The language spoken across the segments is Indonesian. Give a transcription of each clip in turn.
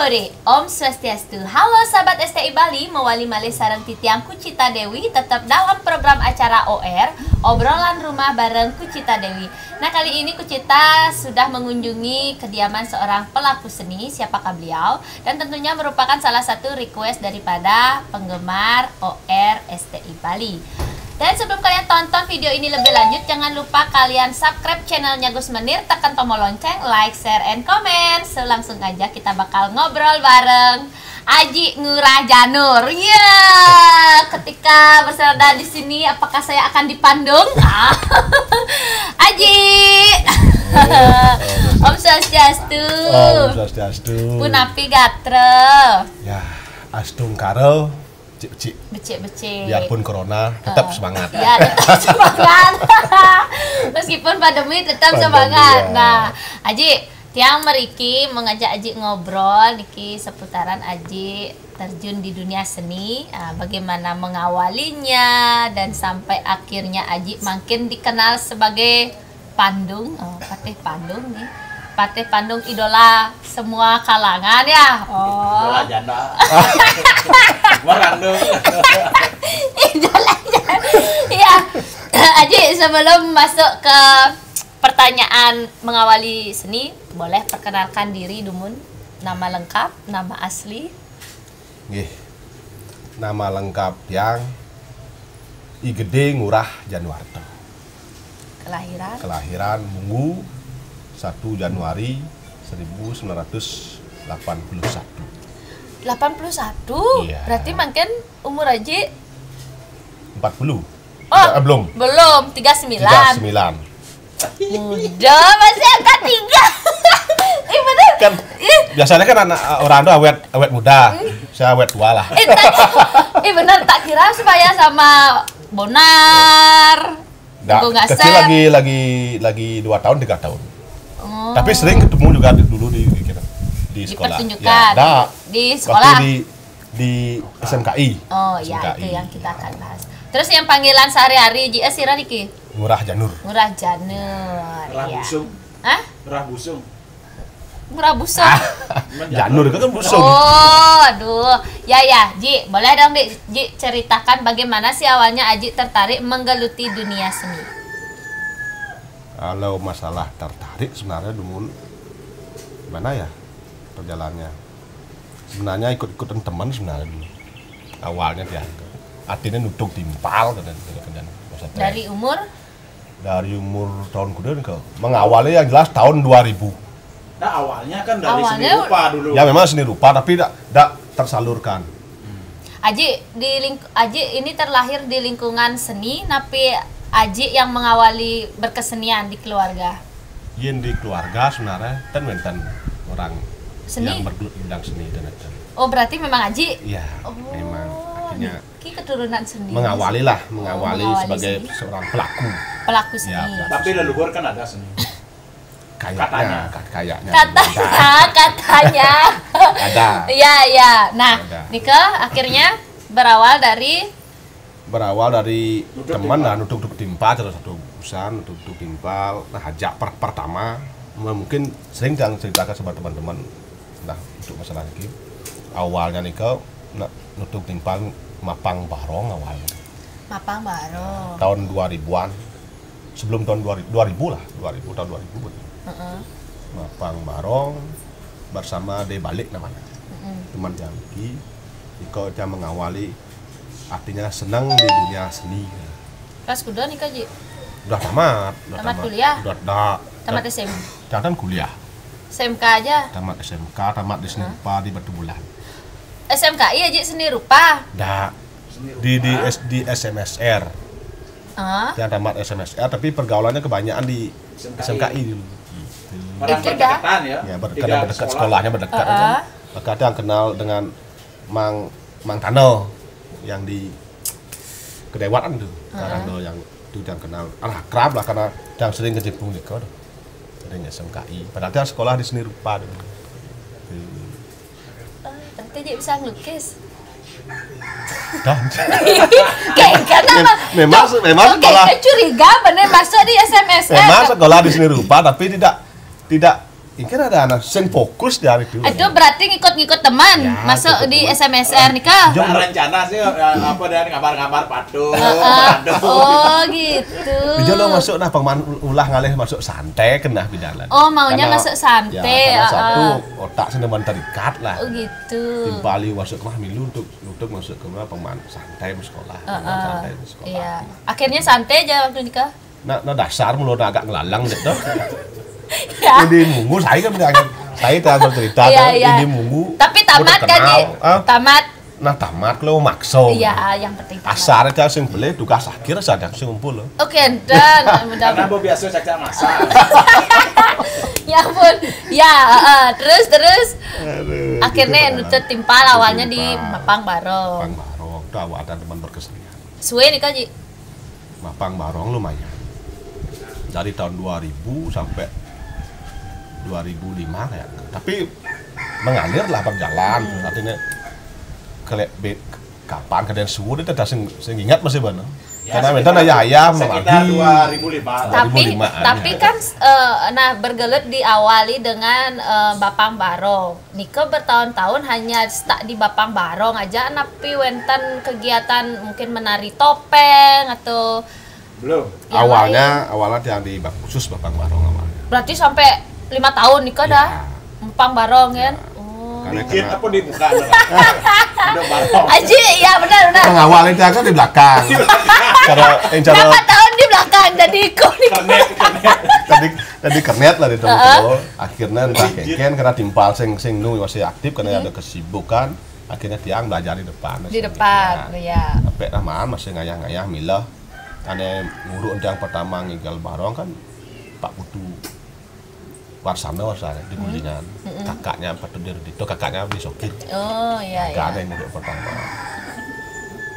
Hore, Om Swastiastu. Halo sahabat STI Bali, mewali malih sareng titiang Kucita Dewi tetap dalam program acara OR, obrolan rumah bareng Kucita Dewi. Nah, kali ini Kucita sudah mengunjungi kediaman seorang pelaku seni, siapakah beliau? Dan tentunya merupakan salah satu request daripada penggemar OR STI Bali. Dan sebelum kalian tonton video ini lebih lanjut, jangan lupa kalian subscribe channelnya Gus Menir, tekan tombol lonceng, like, share, and comment. So, langsung aja kita bakal ngobrol bareng Aji Ngurah Janur. Ya, ketika bersama di sini, apakah saya akan dipandung? Aji. Om Swastiastu. Om Swastiastu. Punapi gatre. Ya, astung karo. Becik-becik. Biarpun corona, tetap semangat. Ya, tetap semangat. Meskipun pandemi tetap semangat. Ya. Nah, Aji, tiang meriki mengajak Aji ngobrol niki seputaran Aji terjun di dunia seni, bagaimana mengawalinya dan sampai akhirnya Aji makin dikenal sebagai Pandung, Patih Pandung nih. Patih Pandung idola semua kalangan ya. Idola janda. Merandung. Idola janda. Ya. Aji, sebelum masuk ke pertanyaan mengawali seni, boleh perkenalkan diri Dumun, nama lengkap, nama asli. Nggih. Nama lengkap yang I Gede Ngurah Januarto. Kelahiran Minggu 1 Januari 1981. 81? Iya. Berarti makin umur Aji 40. Belum. 39. Muda, masih angka 3. Bener. Kan biasanya kan anak orang itu awet muda. Saya awet tua lah. Bener, tak kira supaya sama Bonar. Kecil lagi 2 tahun 3 tahun. Tapi sering ketemu juga dulu di sekolah. Pertunjukan. Ya, di sekolah. Di SMKI. Oh SMKI. Ya, itu yang kita akan bahas. Terus yang panggilan sehari-hari JS Sira niki? Ngurah Janur. Ngurah Janur. Murah busung. Hah? Murah busung. Murah busung. Janur itu kan busung. Oh, aduh. Ya, Ji, boleh dong Ji ceritakan bagaimana sih awalnya Aji tertarik menggeluti dunia seni? Kalau masalah tertarik sebenarnya Dumun gimana ya perjalanannya? Sebenarnya ikut-ikutan teman sebenarnya dulu. Awalnya dia artinya nutuk timpal dan dari umur tahun kemudian ke mengawali yang jelas tahun 2000. Nah, awalnya kan dari seni rupa dulu. Ya memang seni rupa tapi tidak tersalurkan. Aji ini terlahir di lingkungan seni, tapi Aji yang mengawali berkesenian di keluarga. Yen di keluarga sebenarnya kan wenten orang seni? Yang bergelut di bidang seni dan itu. Oh, berarti memang Aji? Iya, memang artinya keturunan seni. Mengawali sebagai seni. seorang pelaku seni. Ya, pelaku tapi seni. leluhur kan ada seni. Katanya. Katanya. Ada. Iya. Nah, Nika akhirnya berawal dari teman lah, nutuk timpal terus satu urusan nutuk timpal. Nah, hajak pertama mungkin sering jangan ceritakan sama teman-teman. Nah, untuk masalah ini awalnya Nika nutuk timpal Mapang Barong awalnya. Mapang Barong. Tahun 2000-an. Sebelum tahun 2000 lah, tahun 2000 betul. Mapang Barong bersama De Balik namanya. Teman Jangki Ika dia mengawali artinya senang di dunia seni. Kelas kedua nih Ji? Udah tamat kuliah? Tamat SM? Jangan kuliah. SMK aja? Tamat SMK, tamat di seni rupa di Batu Bulan. SMKI aja seni rupa? Dah. Di SMSR. Dia tamat SMSR tapi pergaulannya kebanyakan di SMKI dulu. Berdekatan ya. Ya, karena berdekat sekolahnya berdekat kan. Maka dia kenal dengan Mang Tano yang di Kedewatan tuh. Sekarang tuh yang itu yang kenal akrab lah karena yang sering kecimpung di kau. Sering SMKI. Padahal dia sekolah di seni rupa dulu. Berarti dia bisa ngelukis. Memang sekolah curiga bener masuk di SMSR. Memang sekolah di seni rupa tapi tidak ini kan ada anak yang fokus dari itu. Itu berarti ngikut-ngikut teman Ya, masuk ngikut di teman. SMSR nih kah? Jom. Nah, rencana sih apa dan kabar-kabar padu. Padu. Oh gitu. Dia lo masuk nah pemain ulah ngalih masuk santai kena bidalan. Oh, maunya masuk santai, Ya, karena satu otak sendiri terikat lah. Oh gitu. Timpali masuk ke milu untuk masuk ke pemain santai di sekolah. Pemain santai di sekolah. Iya. Akhirnya santai aja waktu nikah. Nah dasar mulu agak ngelalang gitu. Ya. Ini mungu saya kan saya tak cerita Iya, kan iya. ini mungu. Tapi tamat udah kan, kenal. Ji? Tamat. Nah tamat lo makso. Iya, yang penting tamat. Asar aja sing boleh tugas akhir sadang sing ngumpul lo. Oke, dan Karena bu biasa cak masak. ya ampun. Ya, terus Aduh, akhirnya gitu, nutut timpal awalnya di Timpal. Mapang Barong. Mapang Barong itu awal ada teman berkesenian. Suwe nikah, Ji? Mapang Barong lumayan. Dari tahun 2000 sampai 2005 kayak. Tapi mengalir lah berjalan. Artinya kapan kadang subuh itu ada sing ingat masih benar. Ya, Karena mentan ayah sekitar 2005. Tapi kan nah bergelut diawali dengan Bapang Barong. Niko bertahun-tahun hanya stuck di Bapang Barong aja, napi wenten kegiatan mungkin menari topeng atau Belum. yang awalnya yang di khusus Bapang Barong awalnya. berarti sampai 5 tahun Niko Ya. dah Bapang Barong kan. Oh. Bikin apa di muka. Udah barong. Aji, ya benar. Pengawal itu kan di belakang. Cara Berapa tahun di belakang jadi ikut nih. tadi kernet lah di tempat akhirnya entah keken karena timpal sing nu masih aktif karena ada kesibukan akhirnya tiang belajar di depan Di depan, ya. sampai namaan masih ngayah milah ane nguruk yang pertama ngigal Barong kan Pak Putu Warsano di Gulingan kakaknya Pak Tuderdito kakaknya di Sokir Oh, iya. gak ada yang nguruk pertama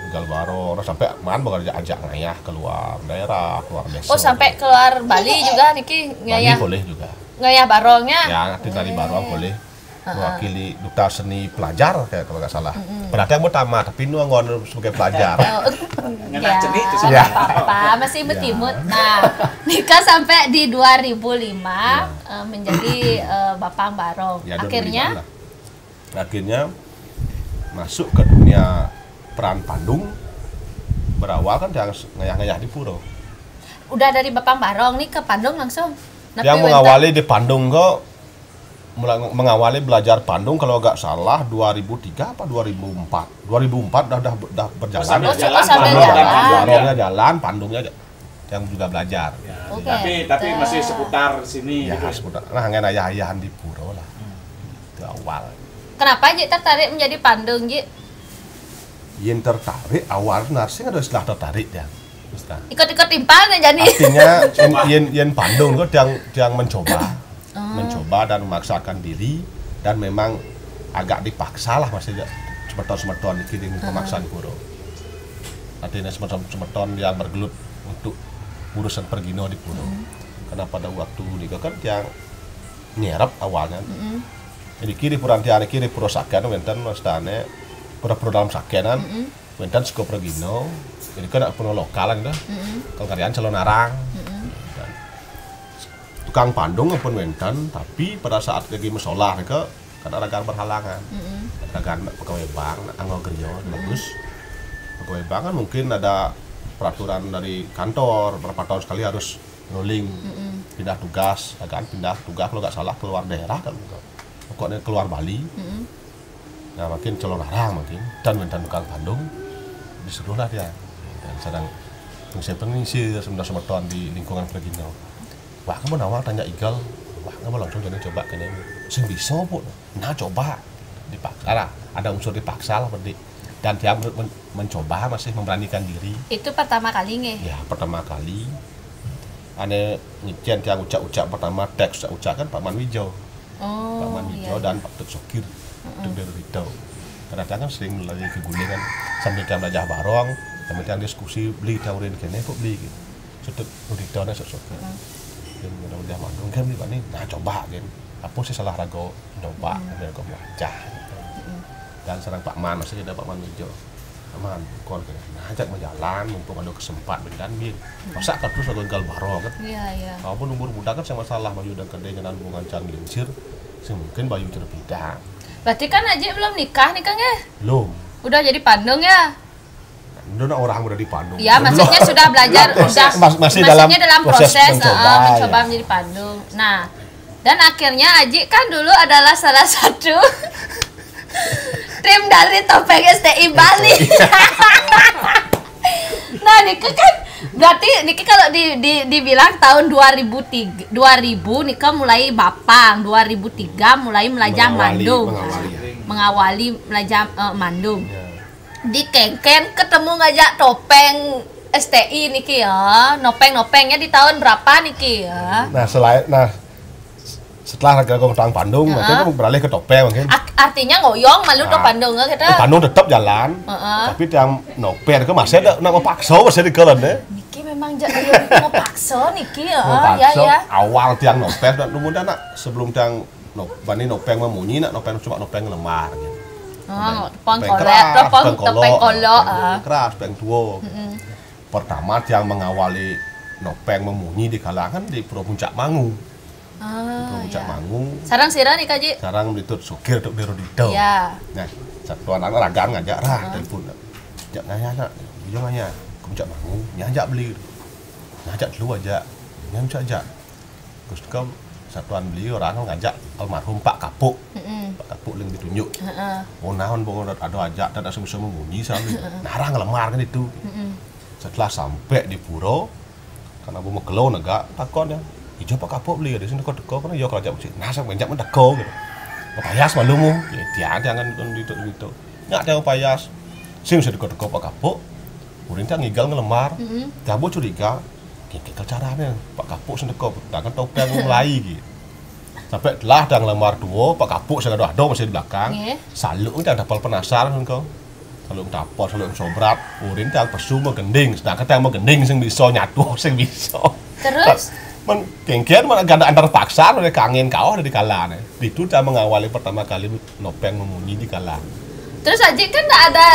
ngigal Barong sampai man bakal ajak ngayah keluar daerah keluar desa Oh, sampai keluar Bali juga Niki Bali ngayah. boleh juga Ngayah Barongnya. ya nanti dari Barong boleh mewakili duta seni pelajar kayak kalau nggak salah berarti yang pertama tapi nu ngon sebagai pelajar Ngenak cenik itu Ya. apa masih betimut. Nah, nikah sampai di 2005 menjadi Bapang Barong. Ya, 2005 Akhirnya lah. Akhirnya masuk ke dunia peran Pandung berawal kan yang ngayah-ngayah di Puro udah dari Bapang Barong nih ke Pandung langsung. Napi yang wenten. mengawali di Pandung kok mengawali belajar Pandung kalau nggak salah 2003 apa 2004 udah berjalan Oh, cukup sampai Pandung, jalan. Barongnya jalan Pandungnya yang juga belajar Ya, Oke. tapi masih seputar sini ya gitu. seputar nah hanya ayah-ayahan di Puro lah itu awal Kenapa Ji tertarik menjadi Pandung, Ji? yang tertarik awal narsing ada istilah tertarik ya istilah. Ikut-ikut timpal nih jadi. Artinya yen Pandung kok yang mencoba dan memaksakan diri dan memang agak dipaksa lah masih semeton dikirim pemaksaan guru. Artinya semeton yang bergelut untuk urusan pergino di Puro. Karena pada waktu itu kan yang nyerap awalnya. Jadi kiri purantiane kiri Puro Saken wenten mastane pura-pura dalam sakenan wenten suka pergino. Jadi kan puno lokalan dah. Kalau karyan calon narang. Dan tukang Pandung pun wenten tapi pada saat lagi musola mereka kan ada berhalangan. Ada pegawai bank anggo kerja bagus. Pegawai bank kan mungkin ada peraturan dari kantor berapa tahun sekali harus rolling pindah tugas kan pindah tugas kalau nggak salah keluar daerah kan pokoknya keluar Bali nah makin calon larang mungkin dan tukang Pandung disuruh lah dia dan sedang pengisi semeton di lingkungan Pergino wah kamu nawar tanya Igal wah kamu langsung jadi coba kayaknya sing bisa bu nah coba dipaksa lah ada unsur dipaksa lah berarti dan dia mencoba masih memberanikan diri Itu pertama kali nge. ya pertama kali ane ngician yang ucap pertama teks ucap kan Pak Manwijo Oh, Pak Manwijo iya. dan Pak Tuk Sokir Tuk Rito kadang-kadang kan sering lagi keguling kan sambil dia belajar Barong sambil dia diskusi beli tawarin kene kok beli gitu sudut Rito nih Sokir dan udah mandung kan beli nih nah coba kan apa sih salah rago coba biar kau belajar dan serang Pak Man masih ada Pak Manwijo aman kon ngajak menjalan mumpung ada kesempatan dan bin masa kan terus ada gal baro kan Iya. walaupun umur muda kan sama masalah bayu dan kedai dengan hubungan can lincir mungkin bayu terbeda Berarti kan Aji belum nikah nih Kang ya? belum Udah jadi Pandung ya? udah orang udah di Bandung Ya maksudnya sudah belajar, udah masih dalam proses mencoba ya. menjadi Pandung. Nah, dan akhirnya Aji kan dulu adalah salah satu tim dari Topeng STI Bali. Nah, Nike kan berarti Nike kalau dibilang tahun 2000 Nike mulai Bapang, 2003 mulai melajah Mandung. Mengawali melajah Mandung. Ya. Di Kengken ketemu ngajak Topeng STI Niki ya. Nopeng-nopengnya di tahun berapa Niki ya? Setelah aku ke Bandung, berarti aku beralih ke Topeng mungkin. Artinya ngoyong malu ke Bandung kita. Bandung tetap jalan, tapi yang Nopeng itu masih ada nak paksa masih di jalan deh. Niki memang mau paksa Niki ya. Ya. Awal tiang Nopeng dan kemudian nak sebelum tiang Nopeng memunyi nak cuma Nopeng lemar gitu. Topeng kolok, keras, topeng tua. Pertama yang mengawali Nopeng memunyi di kalangan di Pura Puncak Mangu. Puncak Mangu. Sarang sira nih Kaji. Sarang ditut sukir untuk Derodito. Iya. Nah, satu anak ragang ngajak telepon. Jak nanya nak, yo nanya ke Puncak Mangu, nyajak beli. Ngajak dulu aja. Nyajak. Terus kau satuan beli orang ngajak almarhum Pak Kapuk. Pak Kapuk yang ditunjuk. Oh naon bong ada ajak dan langsung bisa mengunyi sambil narang lemar kan itu. Setelah sampai di pura, karena mau kelau negak takon ya. Ijo Pak Kapuk beli di sini deko kan yo kerja mesti. Nah sang benjak mendeko gitu. Payas malumu. Ya dia jangan gitu. Nyak ada payas. Sing bisa deko Pak Kapuk. Urang teh ngigal ngelemar. Jabo curiga. Kikil caranya Pak Kapuk sedekap dengan topeng mulai gitu sampai telah dan lemar dua Pak Kapuk saya ada masih di belakang saluk ini dapal penasaran kau saluk dapal saluk sobrat urin yang pesu mau gending sedangkan yang mau gending sing bisa nyatu sing bisa terus kengkian mana ganda antar paksa oleh kangen kau ada di kalan itu dia mengawali pertama kali Nopeng memunyi di kalan terus Aji kan nggak ada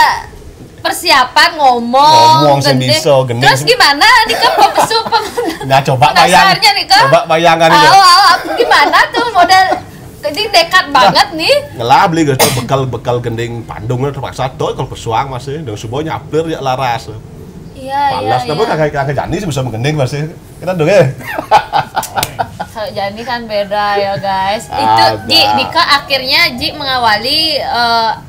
persiapan ngomong gending. Terus gimana nih kan pesu nggak coba bayangkan itu gimana tuh model jadi dekat banget nih ngelah beli guys bekal gending Bandung terpaksa tuh kalau pesuang masih dan semua nyapir ya laras panas tapi kakak Jani sih bisa menggending masih kita dong ya kalau Jani kan beda ya guys itu Ji Nika akhirnya Ji mengawali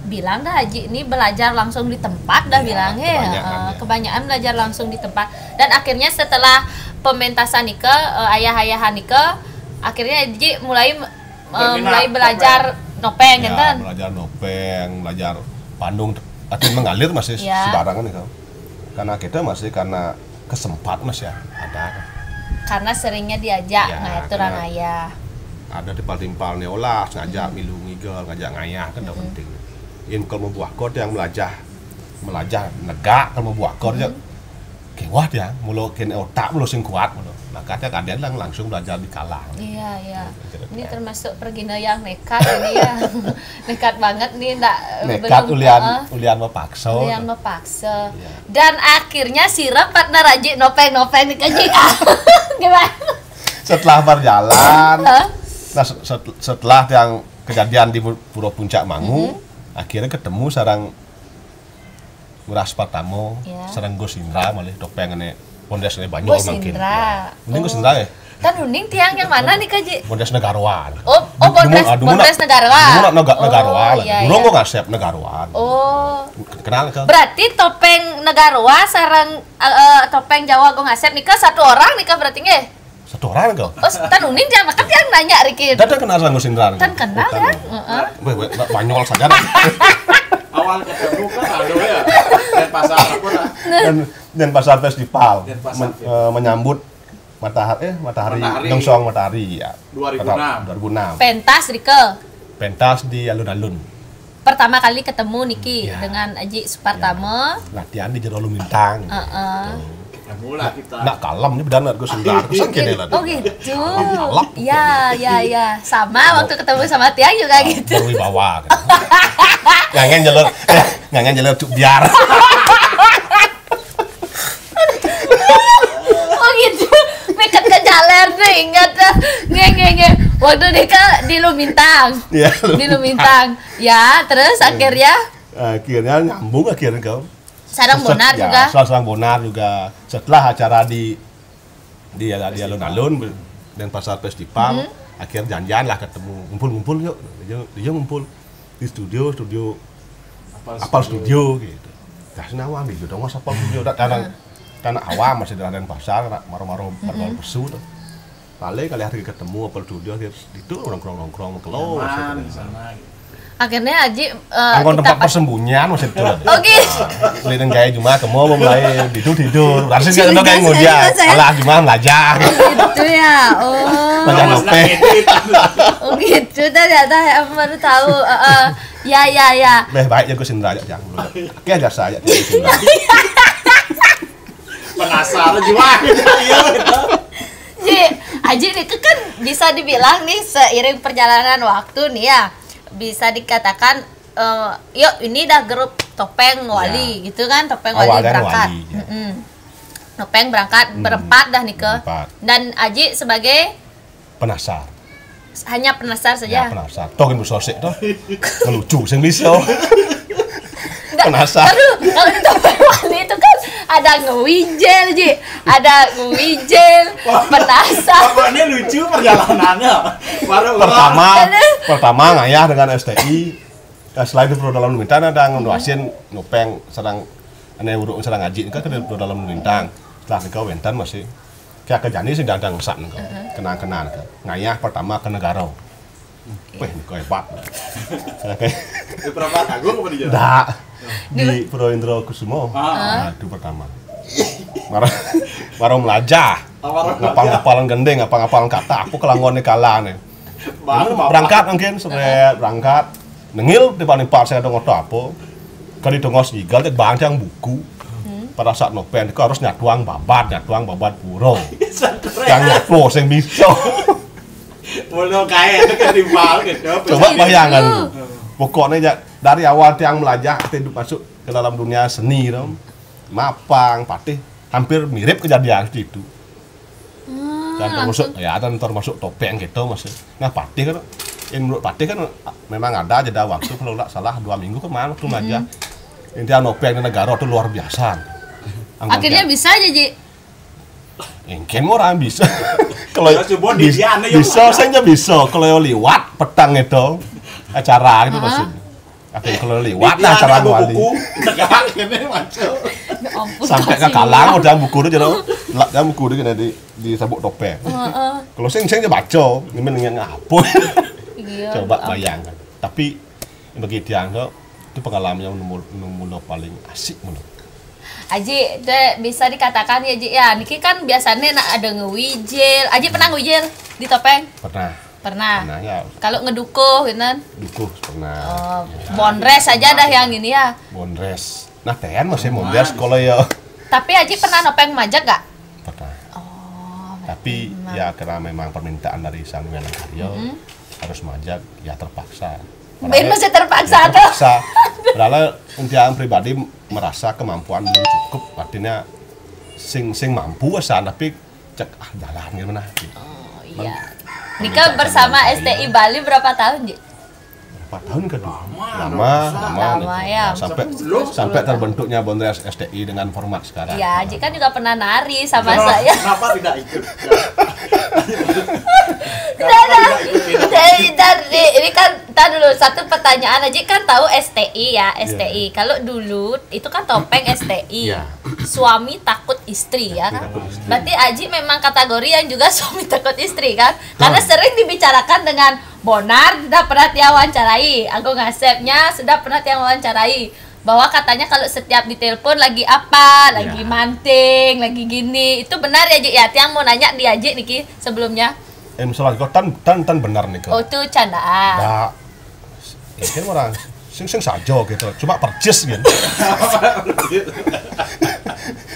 bilang dah Ji ini belajar langsung di tempat dah bilangnya kebanyakan belajar langsung di tempat dan akhirnya setelah pementasan Nika ayah-ayahan Nika akhirnya Ji mulai belajar Nopeng kan belajar Nopeng belajar Bandung artinya mengalir masih sembarangan nih karena kita masih karena kesempat mas ya ada karena seringnya diajak ngaturan ayah ada timpal-timpal neolas ngajak milu ngigel ngajak ngayah kan udah penting ini kalau membuah kod yang melajah negak kalau membuah kod ya kewat ya mulu kene otak mulu sing kuat mulu makanya kadang langsung belajar di kalang iya ini termasuk pergina yang nekat ini ya nekat banget nih nekat ulian mepaksa dan akhirnya sirap partner Aji Nopeng nih Kaji gimana setelah berjalan setelah yang kejadian di Pura Puncak Mangu akhirnya ketemu sarang Nguras Patamo sarang Gus Indra malah Topeng ini pondasnya banyak mungkin mending Gus Indra ya kan Uning tiang yang mana nih Kaji? Pondes Negarawan. Pondes Negarawan. Negarawan. Dulu kok ngasep Negarawan. Kenal kan? Berarti Topeng Negarawan sareng Topeng Jawa gue ngasep nikah satu orang nikah berarti nggak? Satu orang kok. Tan Uning jangan makan yang nanya Riki. Dan kenal sama Gus Indra. Kan kenal kan? Banyol saja. Awal ketemu kan ada ya. Dan pasar apa dan pasar festival menyambut matahari nyongsong matahari ya 2006 pentas di alun-alun pertama kali ketemu Niki dengan Aji Supartamo latihan di Jero Lumintang mula kita nak kalem ini benar gue sendiri kesan lah gitu ya sama waktu ketemu sama Tiang juga gitu berwibawa ngangen jalur cuk biar Bener ingat dah. Nge. Waktu Dika di Lumintang. Iya, Di Lumintang. Ya, terus akhirnya akhirnya nyambung akhirnya kau. Sarang Bonar Ya, juga. Sarang Bonar juga. Setelah acara di alun-alun dan pasar festival, akhirnya janjian lah ketemu, ngumpul yuk, dia ngumpul di studio apal studio gitu. Kasih nama gitu dong, apal studio karena awam masih ada pasar, maro-maro bersu tuh. Kali hari ketemu apal studio akhir itu nongkrong kelo. Di sana gitu. Akhirnya Aji Angkon tempat persembunyian masih itu. Oke. Lilin gaya cuma mau mulai tidur. Rasanya kan udah kayak ngojek. Alah cuma belajar. Gitu ya. Oh. Belajar ngope. Oh gitu ternyata aku baru tahu. Ya. Baik ya gue Sindra aja jangan. Oke aja saya di Sindra. Penasaran juga. Iya gitu. Ji, Aji itu kan bisa dibilang nih seiring perjalanan waktu nih ya. Bisa dikatakan yuk ini dah grup Topeng Wali gitu kan, Topeng Wali Awalnya berangkat. Wali, ya. Topeng berangkat berempat dah nih ke. Berempat. Dan Aji sebagai Penasar. hanya penasar Ya saja. penasar. Toh kan sosek toh. Ngelucu sing bisa. Penasar. Aduh, kalau di Topeng Wali itu kan ada ngewijel, Ji. Ada ngewijel, penasar. Pokoknya lucu perjalanannya. Baru Pertama ngayah dengan STI. Selain itu dalam Lumintang ada ngeluasin nopeng sedang uruk sedang ngaji kan ke dalam Lumintang. Setelah nikah wentan masih kayak kejani sih dandang ngesak nih kenang-kenang kan. Ngayah pertama ke negara. Wih, ini kok hebat. di Perapatan Agung apa di jalan? Dah di Puro Indro Kusumo. Nah, itu pertama. Baru melajah. Ngapal-ngapalan gendeng, ngapal-ngapalan kata. Aku kelangonnya kalah nih. Berangkat mungkin berangkat. Nengil di paling part saya dongos apa. Kali dongos igal bang yang buku. Pada saat nopen itu harus nyatuang babat puro. Yang nyatu sing bisa. Mulai kayak itu kan timbal gitu. Coba bayangkan. Pokoknya dari awal tiang melajah hidup masuk ke dalam dunia seni dong. Mapang, patih hampir mirip kejadian itu. Dan termasuk topeng gitu masih. Nah patih kan, menurut patih kan memang ada jeda waktu kalau nggak salah 2 minggu kemana tuh aja. Intinya nopeng di negara itu luar biasa. Akhirnya bisa aja, Ji. Mungkin orang bisa. Kalau bisa, saya bisa. Kalau liwat petang itu acara itu maksudnya. Akhirnya kalau liwat acara wali. Sampai ke Kalang udah buku itu jadi lah buku itu kena di sabuk topeng. Kalau saya baca, ini ngapun. Coba bayangkan. Tapi bagi Tiang itu pengalaman yang nomor paling asik menurut. Aji, bisa dikatakan ya Ji ya, Niki kan biasanya ada ngewijil. Aji pernah ngewijil di Topeng? Pernah ya. Kalau ngedukuh gitu kan? Dukuh pernah. Oh, bonres aja dah yang ini ya. Bonres. Nah, Tean masih bonres kalau ya. Tapi Aji pernah nopeng majak gak? Pernah. Oh. Tapi ya karena memang permintaan dari Sang Welang Karyo harus majak, ya terpaksa. Ben masih terpaksa tuh. Padahal yang pribadi merasa kemampuan belum cukup, artinya sing mampu asa tapi cek jalan gimana gitu. Oh iya. Nika bersama STI Bali berapa tahun, Ji? Berapa tahun kan? Lama ya. Sampai terbentuknya Bonres STI dengan format sekarang. Iya, Ji kan juga pernah nari sama saya. Kenapa tidak ikut? Ini kan kita dulu satu pertanyaan aja kan tahu STI ya STI. Kalau dulu itu kan Topeng STI. Suami takut istri ya kan. Berarti Aji memang kategori yang juga suami takut istri kan. Karena sering dibicarakan dengan Bonar sudah pernah wawancarai. Aku ngasepnya sudah pernah wawancarai. Bahwa katanya kalau setiap ditelepon lagi apa, lagi manting, lagi gini. Itu benar ya Ji ya? Tiang mau nanya di Aji niki sebelumnya. Misalnya kau tan benar nih kau. Oh itu candaan. Nah, kan orang sing saja gitu. Cuma percis gitu.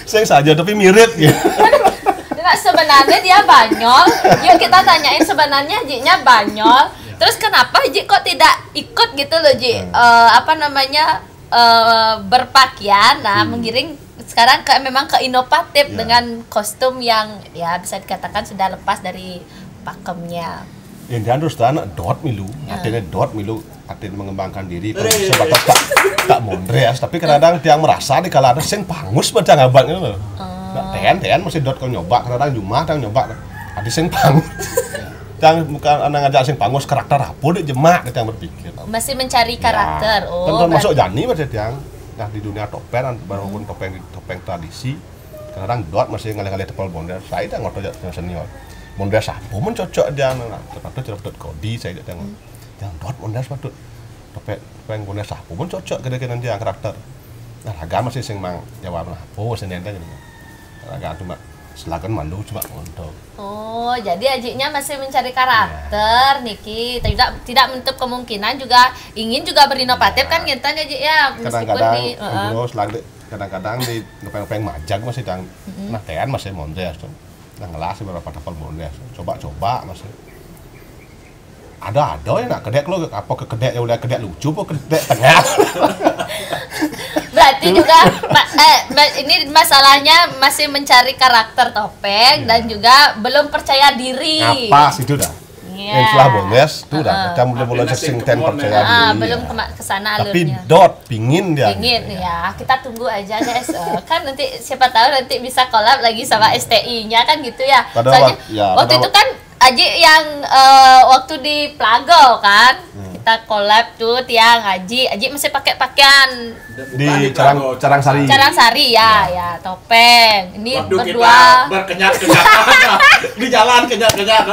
Sing saja tapi mirip gitu. Nah, sebenarnya dia Banyol. Yuk kita tanyain sebenarnya Ji-nya Banyol. Terus kenapa Ji kok tidak ikut gitu loh Ji? Apa namanya? Berpakaian, nah menggiring sekarang memang ke inovatif Ya. dengan kostum yang ya bisa dikatakan sudah lepas dari pakemnya. Indian terus tanah dot milu, artinya dot milu, artinya mengembangkan diri. Kalau sebatas tak mondres, tapi kadang dia merasa di kala ada sing pangus baca ngabang itu loh. Nah, tean masih dot kau nyoba, kadang Jumat yang nyoba, ada sing pangus. Yang bukan anak ngajak sing pangus karakter apa deh jemak yang berpikir. Masih mencari karakter. Kan masuk jani macam yang nah di dunia topeng, walaupun topeng tradisi, kadang dot masih ngalih-ngalih tepal mondres. Saya dah ngotot yang senior. Mondres apa pun cocok dia, patut cerita kodi saya tengok. Yang dot mondres patut topeng mondres apa pun cocok kira-kira dia karakter. Nah, agak masih sing mang jawab lah. Oh, senen kan. Agak cuma silakan mandu cuma untuk. Oh, jadi ajiknya masih mencari karakter, Niki. Tidak menutup kemungkinan juga ingin juga berinovatif kan kita Ajik ya. Kadang-kadang terus kadang-kadang di topeng majag masih yang nah tean masih mondres tuh. Nah ngelas beberapa tapal mondres. Coba-coba masih. Ada ya nak kedek lo apa ke kedek ya udah kedek lucu apa kedek tengah. Berarti juga ini masalahnya masih mencari karakter topeng dan juga belum percaya diri. Apa sih itu dah? Yang setelah bondes itu dah kita mulai sing ten percaya diri. Belum kesana tapi alurnya. dot pingin dia. Pingin ya, kita tunggu aja guys. Kan nanti siapa tahu nanti bisa collab lagi sama STI-nya kan gitu ya. Soalnya waktu itu kan Aji yang waktu di Plago kan kita collab tuh tiang Aji masih pakai pakaian di Carang Sari. Carang Sari ya topeng. Ini waktu berdua kita berkenyak-kenyak di jalan kenyak-kenyak.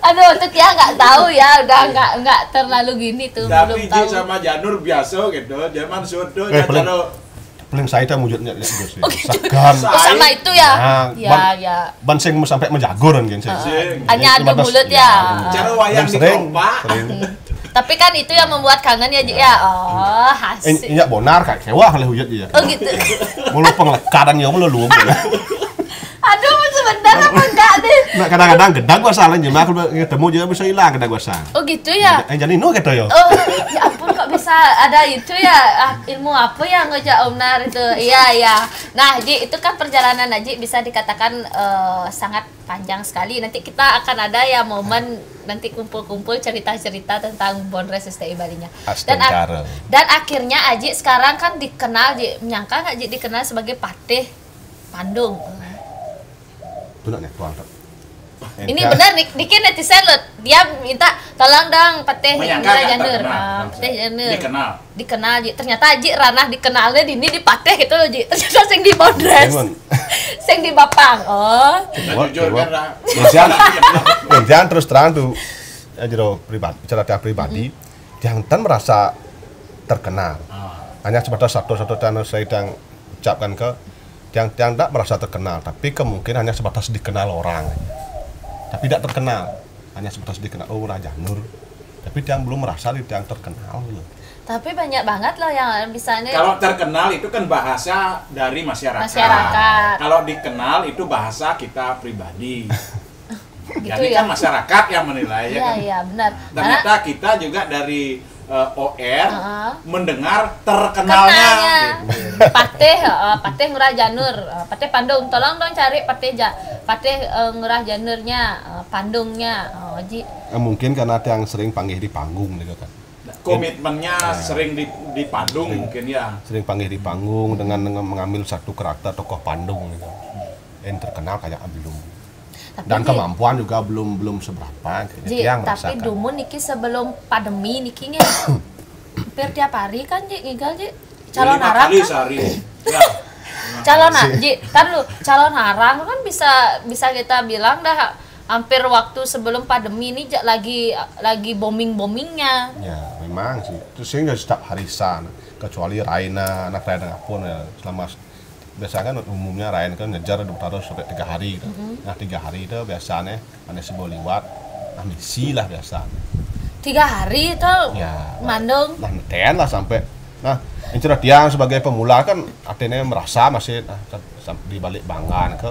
Aduh, itu tiang nggak tahu ya, udah nggak terlalu gini tuh, belum Tapi tahu. Ji sama Janur biasa gitu, zaman sudo paling saya itu wujudnya sih. Oh, gitu. Segan. Oh, sama itu ya. Ya. Ban sing sampai menjagur kan gitu. Hanya adu mulut ya. Cara wayang di kompak. Tapi kan itu yang membuat kangen ya, Ji ya. Oh, hasil. Ini bonar kayak kewa kali hujat dia. Oh, gitu. Mulu penglekaran ya mulu luum. Aduh, sebentar apa enggak deh? Nah, kadang-kadang gedang gua salah nyemak ketemu juga bisa hilang gedang gua salah. Oh, gitu ya. Jadi no gitu ya. Oh, ya ampun kok bisa ada itu ya, ilmu apa yang ngejak Omnar itu. Iya. Nah, Ji, itu kan perjalanan Ji bisa dikatakan sangat panjang sekali. Nanti kita akan ada ya momen nanti kumpul-kumpul cerita-cerita tentang Bonres STI Balinya. Dan akhirnya Aji sekarang kan dikenal, Ji, menyangka nggak Ji dikenal sebagai Patih Pandung. Itu nak tuan. Ini benar Niki netizen loh. Dia minta tolong dong Patih Janur. Patih Janur. Dikenal Ji. Ternyata Ji ranah dikenalnya di Patih gitu loh Ji. Ternyata sing di Bonres. Sing di Bapang. Oh. Jujur kan. Jangan terus terang tuh jero pribadi, bicara pribadi, jangan merasa terkenal. Hanya sebatas satu-satu channel saya yang ucapkan ke yang tidak merasa terkenal, tapi kemungkinan hanya sebatas dikenal orang, tapi tidak terkenal, hanya sebatas dikenal Raja Nur, tapi yang belum merasa yang terkenal loh. Tapi banyak banget loh yang misalnya kalau terkenal itu kan bahasa dari masyarakat. Kalau dikenal itu bahasa kita pribadi. Gitu jadi ya? kan masyarakat yang menilai ya kan. Iya benar. Ternyata kita juga dari OR mendengar terkenalnya. Patih Ngurah Janur, Patih Pandung, tolong dong cari Patih Ngurah Janurnya, Pandungnya, Ji. Mungkin karena yang sering panggil di panggung gitu kan. Komitmennya sering di panggung mungkin ya. Sering panggil di panggung dengan mengambil satu karakter tokoh Pandung gitu. Yang terkenal kayak belum. Dan kemampuan juga belum seberapa Ji, tapi Dumun Niki sebelum pandemi Niki hampir tiap hari kan Ji ngigal Ji calon harang kan calon Ji kan lu calon harang kan bisa kita bilang dah hampir waktu sebelum pandemi ini lagi boomingnya ya memang sih terus sehingga setiap harisan kecuali Raina anak Raina pun ya selama biasanya kan umumnya Ryan kan ngejar harus sampai 3 hari gitu. Nah 3 hari itu biasanya ada sebuah liwat nah misi lah biasanya 3 hari itu ya, mandung nah neten lah sampai nah yang cerah dia sebagai pemula kan artinya merasa masih di balik banggaan ke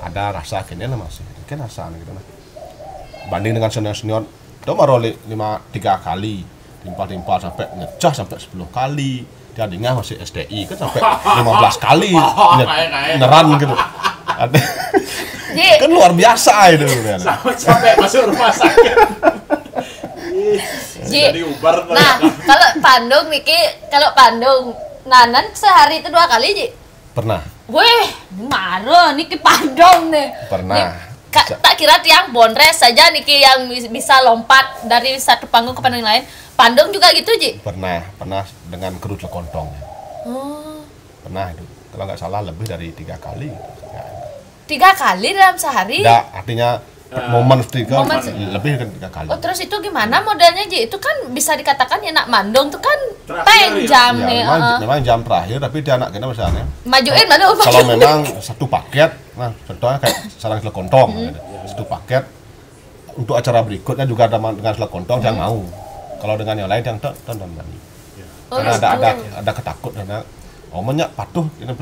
ada rasa kayaknya lah masih mungkin rasa gitu nah banding dengan senior itu baru 3 kali timpal sampai ngecas sampai 10 kali. Dia dengar masih STI kan sampai 15 kali nyeran gitu. Kan luar biasa itu. Sampai masuk rumah sakit. Jadi ubar. Nah, kalau Pandung Niki, Nanan sehari itu 2 kali, Ji? Pernah. Weh, marah Niki Pandung nih. Pernah. Tak kira tiang Bondres saja Niki yang bisa lompat dari satu panggung ke panggung lain. Pandung juga gitu, Ji? Pernah dengan kerut lekontong. Oh. Pernah itu. Kalau nggak salah lebih dari 3 kali. 3 kali dalam sehari? Enggak, artinya momen lebih kan 3 kali. Oh, terus itu gimana modelnya, Ji? Itu kan bisa dikatakan ya nak mandong tuh kan jam ya, nih. Memang jam terakhir, tapi dia anak kita misalnya. Majuin kalau memang satu paket, nah contohnya kayak sarang selekontong, gitu. Satu paket untuk acara berikutnya juga ada dengan selekontong, dia mau. Kalau dengan yang lain yang tonton lagi. Karena ada ketakut karena omongnya patuh ini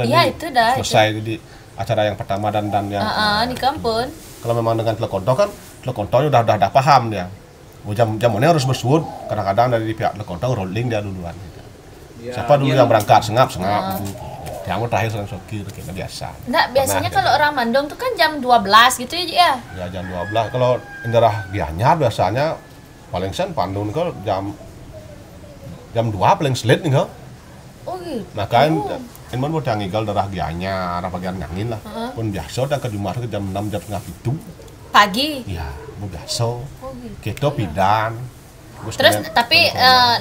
selesai di acara yang pertama dan yang di kampung. Kalau memang dengan telekontong udah paham dia. Jamannya harus bersuut, kadang-kadang dari pihak telekontong rolling dia duluan gitu. Ya, siapa dulu yang berangkat sengap yang terakhir sering sokir kayak biasa. Nah, biasanya kalau orang Mandong tuh kan jam 12 gitu ya? Ya jam 12. Kalau daerah Gianyar biasanya paling sen Pandung kalau jam 2 paling selit nih kau. Oh gitu. Nah kan ini mau ngigel darah Gianyar, bagian ngangin lah. Pun biasa dan ke Jumat ke jam 6 jam 6:30 pagi. Ya, mau biasa. Oh gitu. Kita pidan. Terus tapi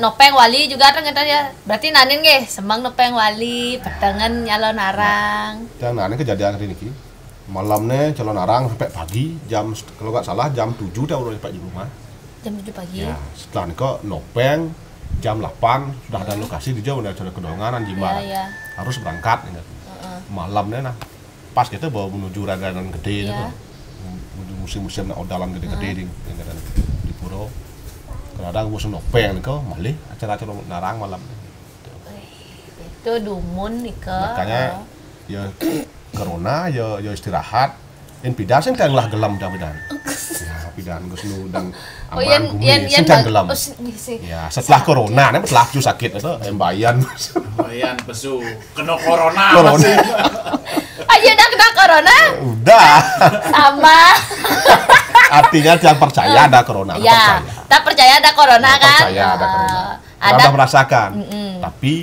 nopeng wali juga kan ya. Berarti nanin nggih, semang nopeng wali, petengan nyalon narang. Dan nanin kejadian hari ini. Malamnya calon narang sampai pagi, kalau nggak salah jam 7 udah sampai di rumah. Jam 7 pagi. Ya, setelah itu nopeng jam 8 sudah ada lokasi di jauh, udah ada kedonganan Jimbar. Harus berangkat gitu. Malamnya nah pas kita bawa menuju raganan gede itu. Musim-musim odalan gede-gede di pura. Kadang musim nopeng nih kok malih acara-acara narang malam. Itu dumun nih ke. Makanya ya corona ya istirahat. Pidan sing tenglah gelam pidan. Ya pidan geus nu dan aman bumi sing gelam. Ya setelah corona nih setelah sakit itu embayan. Embayan pesu kena corona. Aja udah kena corona? Udah. Sama. Artinya jangan percaya ada corona. Ya, tak percaya ada corona kan? Percaya ada corona. Ada merasakan. Tapi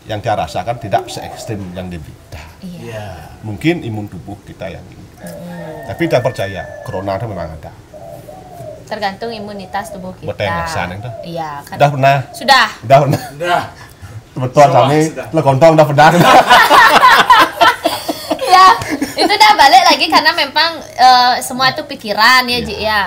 yang dia rasakan tidak se-ekstrim yang diberita. Iya. Mungkin imun tubuh kita yang ini. Tapi tidak percaya corona itu memang ada. Tergantung imunitas tubuh kita. Betul itu. Iya, kan. Udah pernah? Sudah. Udah pernah. Udah. Betul kami lekontong udah pernah. Ya, itu udah balik lagi karena memang semua itu pikiran ya, Ji ya.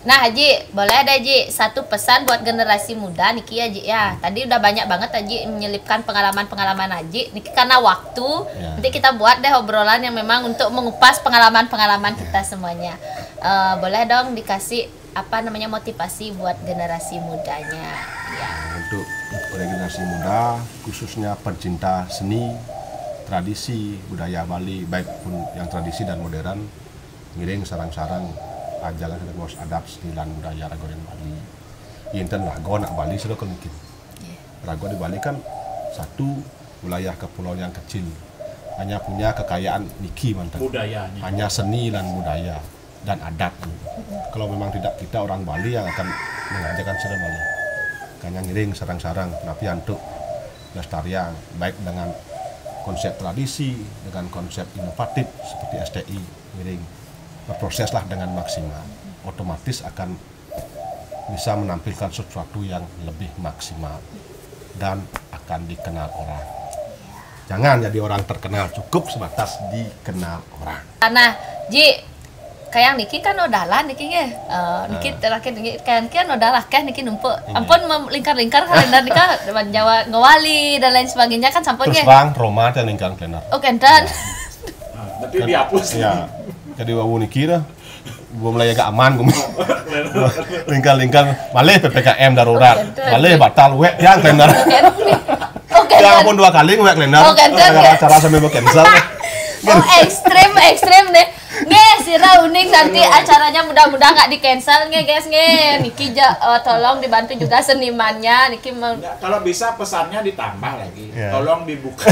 Nah, Haji, boleh ada Ji satu pesan buat generasi muda niki ya, Ji ya. Tadi udah banyak banget Haji menyelipkan pengalaman-pengalaman Haji. Niki karena waktu, nanti kita buat deh obrolan yang memang untuk mengupas pengalaman-pengalaman kita semuanya. Boleh dong dikasih motivasi buat generasi mudanya. Ya. Untuk generasi muda, khususnya pencinta seni, tradisi, budaya Bali, baik pun yang tradisi dan modern, ngiring sarang-sarang ajaran kita bos adat seni dan budaya Ragonen Bali. Inten Rago nak Bali sudah mungkin. Rago di Bali kan satu wilayah kepulauan yang kecil, hanya punya kekayaan niki mantan. Budayanya. Hanya seni dan budaya dan adat. Kalau memang tidak kita orang Bali yang akan mengajarkan seni Bali. Hanya ngiring sarang-sarang, tapi untuk lestarian baik dengan konsep tradisi, dengan konsep inovatif seperti STI, ngiring berproseslah dengan maksimal, otomatis akan bisa menampilkan sesuatu yang lebih maksimal dan akan dikenal orang. Jangan jadi orang terkenal, cukup sebatas dikenal orang. Nah, Ji, kayak Niki kan odalan Niki ya, Niki terakhir kan odalah kan Niki numpuk. Ampun lingkar-lingkar kalender nikah Jawa ngewali dan lain sebagainya kan sampainya. Terus bang, Roma dan lingkar kalender. Oh kenten. Tapi dihapus. Ya. Jadi wawu Niki dah, gua mulai agak aman gua. Lingkar malih PPKM darurat, malih batal wek yang kalender. Oke. Ya pun 2 kali wek kalender. Acara sampai mau cancel. Oh ekstrim deh. Nges, Sira unik nanti acaranya mudah-mudahan nggak di cancel nge guys nge. Niki tolong dibantu juga senimannya. Niki kalau bisa pesannya ditambah lagi. Tolong dibuka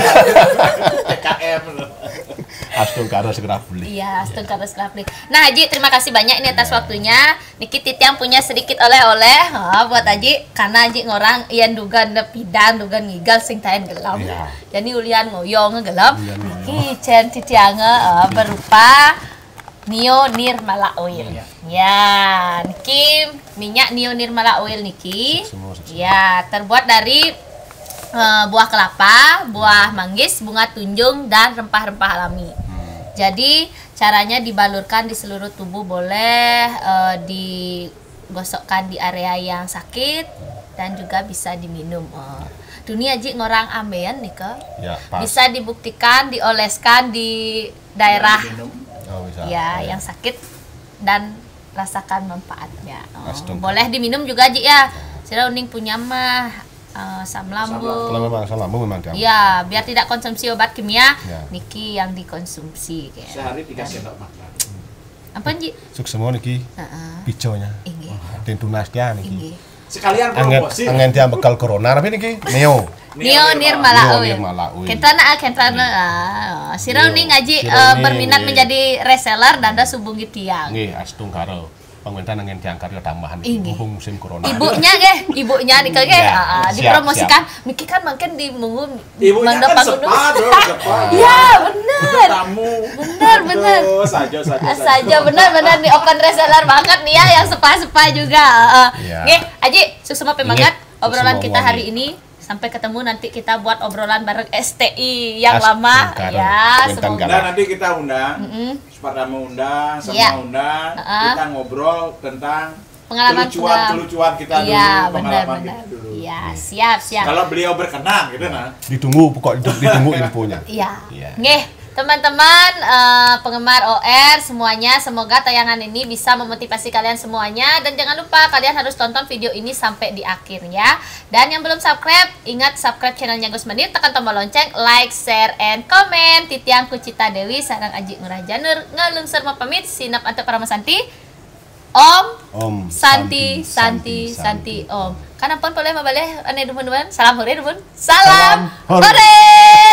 TKM. Astungkara segera beli. Iya, Astungkara segera beli. Nah, Haji, terima kasih banyak ini atas waktunya. Niki Titiang punya sedikit oleh-oleh buat Haji karena Haji ngorang ian dugan pidang, dugan ngigal sing taen gelam. Jadi ulian ngoyong gelam. Niki cen Titiang berupa Nio Nirmala Oil. Ya, niki minyak Nio Nirmala Oil niki. Ya, terbuat dari buah kelapa, buah manggis, bunga tunjung dan rempah-rempah alami. Jadi caranya dibalurkan di seluruh tubuh, boleh digosokkan di area yang sakit dan juga bisa diminum. Dunia Ji ngorang ambean nih ke. Ya, bisa dibuktikan dioleskan di daerah yang sakit dan rasakan manfaatnya. Boleh diminum juga Ji ya. Sira uning punya mah asam lambung. Kalau memang asam lambung memang dia. Ya, biar tidak konsumsi obat kimia, niki yang dikonsumsi kayak. Sehari 3 sendok makan. Apa Ji? Sukses semua niki. Piconya. Inggih. Den tunas dia niki. Sekalian promosi. Angen dia bekal corona tapi niki Neo Nirmala Oil. Kentana Sira uning ngaji berminat menjadi reseller danda subungi tiang. Nggih, Astungkara. Pemerintah nangen tiang karya tambahan mumpung musim corona. Ibunya nih dipromosikan. Miki kan makin di minggu ibunya kan sepa. Iya, benar. Tamu. Benar. Saja benar nih open reseller banget nih ya yang sepa-sepa juga. Nggih, Aji, sukses pemangat obrolan kita hari ini. Sampai ketemu nanti kita buat obrolan bareng STI yang lama ya. Semoga nanti kita undang, Spartama undang, semua undang, kita ngobrol tentang pengalaman kelucuan kita dulu, pengalaman kita dulu. Iya, siap. Kalau beliau berkenan gitu nah. Ditunggu infonya. Iya. Nggih. Teman-teman penggemar OR semuanya, semoga tayangan ini bisa memotivasi kalian semuanya. Dan jangan lupa kalian harus tonton video ini sampai di akhir ya. Dan yang belum subscribe, ingat subscribe channelnya Gus Menir, tekan tombol lonceng, like, share, and comment. Titiang Kucita Dewi, sarang Aji Ngurah Janur, ngelungsur pamit, sinap antep paramasanti. Om Santi Om. Kan ampun boleh mabaleh ane dumun-dumun. Salam hore dumun. Salam hore.